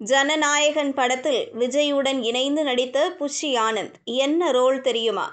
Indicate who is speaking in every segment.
Speaker 1: ஜனநாயகன் படத்தில் விஜயுடன் இணைந்து நடித்த புஷி ஆனந்த் என்ன ரோல் தெரியுமா?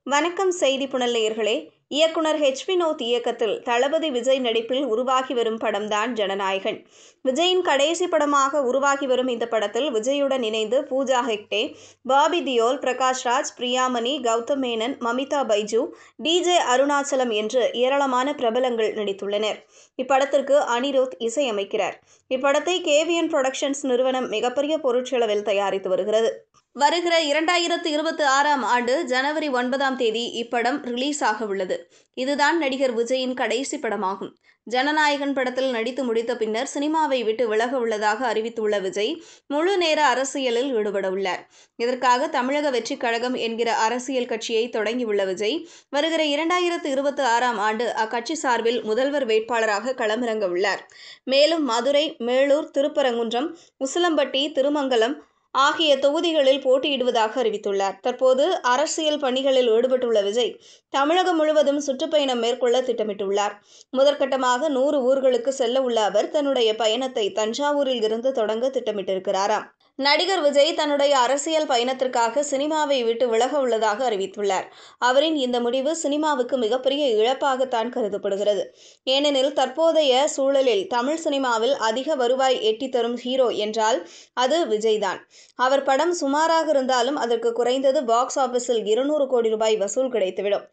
Speaker 1: வணக்கம் செய்தி புனல் நேயர்களே. இயக்குனர் ஹெச் வினோத் இயக்கத்தில் தளபதி விஜய் நடிப்பில் உருவாகி வரும் படம்தான் ஜனநாயகன். விஜயின் கடைசி படமாக உருவாகி வரும் இந்த படத்தில் விஜயுடன் இணைந்து பூஜா ஹெக்டே, பாபி தியோல், பிரகாஷ் ராஜ், பிரியாமணி, கௌதம் மேனன், மமிதா பைஜு, DJ அருணாச்சலம் என்று ஏராளமான பிரபலங்கள் நடித்துள்ளனர். இப்படத்திற்கு அனிருத் இசையமைக்கிறார். இப்படத்தை KVN புரொடக்ஷன்ஸ் நிறுவனம் மிகப்பெரிய பொருட்செலவில் தயாரித்து வருகிறது. வருகிற 2026ஆம் ஆண்டு ஜனவரி 9ஆம் தேதி இப்படம் ரிலீஸ் ஆக உள்ளது. இதுதான் நடிகர் விஜயின் கடைசி படமாகும். ஜனநாயகன் படத்தில் நடித்து முடித்த பின்னர் சினிமாவை விட்டு விலக உள்ளதாக அறிவித்துள்ள விஜய் முழு நேர அரசியலில் ஈடுபட உள்ளார். இதற்காக தமிழக வெற்றிக் கழகம் என்கிற அரசியல் கட்சியை தொடங்கியுள்ள விஜய் வருகிற 2026ஆம் ஆண்டு அக்கட்சி சார்பில் முதல்வர் வேட்பாளராக களமிறங்க உள்ளார். மேலும் மதுரை, மேலூர், திருப்பரங்குன்றம், உசிலம்பட்டி, திருமங்கலம் ஆகிய தொகுதிகளில் போட்டியிடுவதாக அறிவித்துள்ளார். தற்போது அரசியல் பணிகளில் ஈடுபட்டுள்ள விஜய் தமிழகம் முழுவதும் சுற்றுப்பயணம் மேற்கொள்ள திட்டமிட்டுள்ளார். முதற்கட்டமாக 100 ஊர்களுக்கு செல்ல உள்ள அவர் தன்னுடைய பயணத்தை தஞ்சாவூரில் இருந்து தொடங்க திட்டமிட்டிருக்கிறாராம். நடிகர் விஜய் தன்னுடைய அரசியல் பயணத்திற்காக சினிமாவை விட்டு விலக உள்ளதாக அறிவித்துள்ளார். அவரின் இந்த முடிவு சினிமாவுக்கு மிகப்பெரிய இழப்பாகத்தான் கருதப்படுகிறது. ஏனெனில் தற்போதைய சூழலில் தமிழ் சினிமாவில் அதிக வருவாய் எட்டி தரும் ஹீரோ என்றால் அது விஜய் தான். அவர் படம் சுமாராக இருந்தாலும் அதற்கு குறைந்தது பாக்ஸ் ஆபீஸில் 200 கோடி ரூபாய் வசூல் கிடைத்துவிடும்.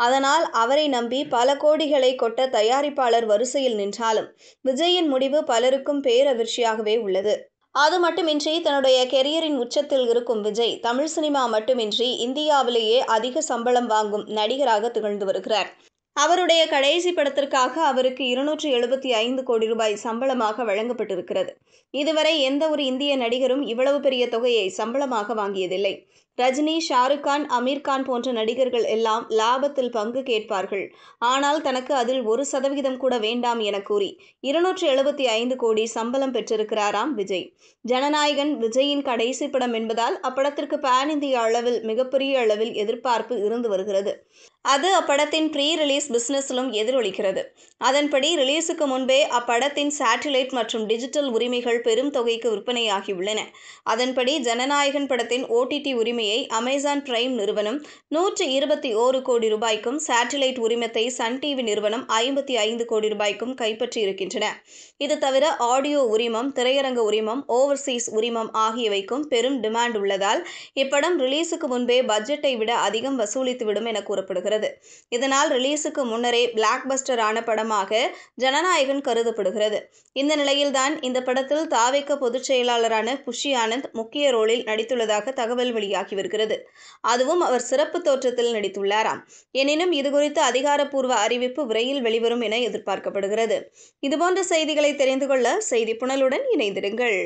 Speaker 1: அதனால் அவரை நம்பி பல கோடிகளை கொட்ட தயாரிப்பாளர் வரிசையில் நின்றாலும் விஜயின் முடிவு பலருக்கும் பேரதிர்ச்சியாகவே உள்ளது. அது மட்டுமின்றி தன்னுடைய கெரியரின் உச்சத்தில் இருக்கும் விஜய் தமிழ் சினிமா மட்டுமின்றி இந்தியாவிலேயே அதிக சம்பளம் வாங்கும் நடிகராக திகழ்ந்து வருகிறார். அவருடைய கடைசி படத்திற்காக அவருக்கு 275 கோடி ரூபாய் சம்பளமாக வழங்கப்பட்டிருக்கிறது. இதுவரை எந்த ஒரு இந்திய நடிகரும் இவ்வளவு பெரிய தொகையை சம்பளமாக வாங்கியதில்லை. ரஜினி, ஷாருக் கான், அமீர் கான் போன்ற நடிகர்கள் எல்லாம் லாபத்தில் பங்கு கேட்பார்கள். ஆனால் தனக்கு அதில் 1% கூட வேண்டாம் என கூறி 275 கோடி சம்பளம் பெற்றிருக்கிறாராம் விஜய். ஜனநாயகன் விஜயின் கடைசி படம் என்பதால் அப்படத்திற்கு பேன் இந்திய அளவில் மிகப்பெரிய அளவில் எதிர்பார்ப்பு இருந்து வருகிறது. அது அப்படத்தின் ப்ரீ ரிலீஸ் பிசினஸிலும் எதிரொலிக்கிறது. அதன்படி ரிலீஸுக்கு முன்பே அப்படத்தின் சேட்டிலைட் மற்றும் டிஜிட்டல் உரிமைகள் பெரும் தொகைக்கு விற்பனையாகியுள்ளன. அதன்படி ஜனநாயகன் படத்தின் OTT உரிமையை அமேசான் பிரைம் நிறுவனம் 121 கோடி ரூபாய்க்கும், சேட்டிலைட் உரிமத்தை சன் டிவி நிறுவனம் 55 கோடி ரூபாய்க்கும் கைப்பற்றியிருக்கின்றன. இது தவிர ஆடியோ உரிமம், திரையரங்க உரிமம், ஓவர்சீஸ் உரிமம் ஆகியவைக்கும் பெரும் டிமாண்ட் உள்ளதால் இப்படம் ரிலீஸுக்கு முன்பே பட்ஜெட்டை விட அதிகம் வசூலித்துவிடும் என கூறப்படுகிறது. இதனால் ரிலீஸுக்கு முன்னரே பிளாக் பஸ்டர் ஆன படமாக ஜனநாயகன் கருதப்படுகிறது. இந்த நிலையில்தான் இந்த படத்தில் தாவேக பொதுச் செயலாளரான புஷி ஆனந்த் முக்கிய ரோலில் நடித்துள்ளதாக தகவல் வெளியாகி வருகிறது. அதுவும் அவர் சிறப்பு தோற்றத்தில் நடித்துள்ளாராம். எனினும் இதுகுறித்து அதிகாரப்பூர்வ அறிவிப்பு விரைவில் வெளிவரும் என எதிர்பார்க்கப்படுகிறது. இதுபோன்ற செய்திகளை தெரிந்து கொள்ள செய்தி புனலுடன் இணைந்திருங்கள்.